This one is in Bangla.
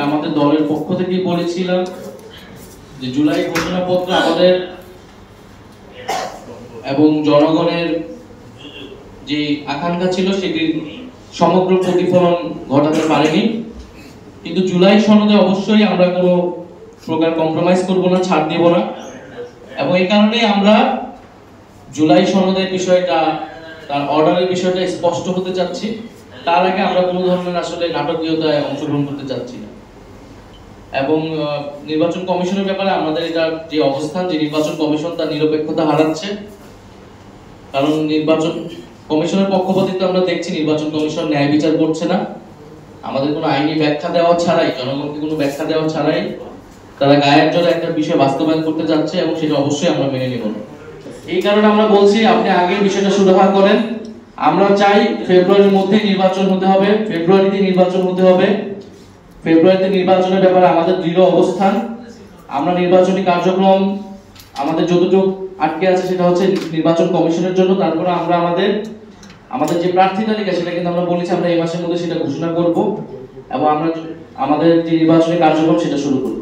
আমাদের দলের পক্ষ থেকে বলেছিলাম যে জুলাই ঘোষণাপত্র আমাদের এবং জনগণের যে আকাঙ্ক্ষা ছিল সেটির সমগ্র প্রতিফলন ঘটাতে পারেনি, কিন্তু জুলাই সনদে অবশ্যই আমরা কোনো প্রকার কম্প্রোমাইজ করব না, ছাড় দেব না। এবং এই কারণে আমরা জুলাই সনদের বিষয়টা, তার অর্ডারের বিষয়টা স্পষ্ট হতে চাচ্ছি। তার আগে আমরা কোনো ধরনের আসলে নাটকীয়তায় অংশগ্রহণ করতে চাচ্ছি না। এবং নির্বাচন কমিশনের ব্যাপারে আমাদের এটা যে অবস্থান, যে নির্বাচন কমিশন তার নিরপেক্ষতা হারাচ্ছে। কারণ নির্বাচন কমিশনের পক্ষপাতিত্ব আমরা দেখছি, নির্বাচন কমিশন ন্যায় বিচার করছে না। আমাদের কোনো আইনি ব্যাখ্যা দেওয়া ছাড়াই, জনগণকে কোনো ব্যাখ্যা দেওয়া ছাড়াই তারা গায়ের জোরে একটা বিষয় বাস্তবায়ন করতে যাচ্ছে, এবং সেটা অবশ্যই আমরা মেনে নিব না। এই কারণে আমরা বলছি আপনি আগের বিষয়টা সুরাহা করেন। আমরা চাই ফেব্রুয়ারির মধ্যে নির্বাচন হতে হবে, ফেব্রুয়ারিতে নির্বাচন হতে হবে। ফেব্রুয়ারিতে নির্বাচনের ব্যাপারে আমাদের দৃঢ় অবস্থান। আমরা নির্বাচনী কার্যক্রম আমাদের যতটুকু আটকে আছে সেটা হচ্ছে নির্বাচন কমিশনের জন্য। তারপরে আমরা আমাদের যে প্রার্থী তালিকা সেটা কিন্তু আমরা বলেছি আমরা এই মাসের মধ্যে সেটা ঘোষণা করব, এবং আমরা আমাদের যে নির্বাচনী কার্যক্রম সেটা শুরু করব।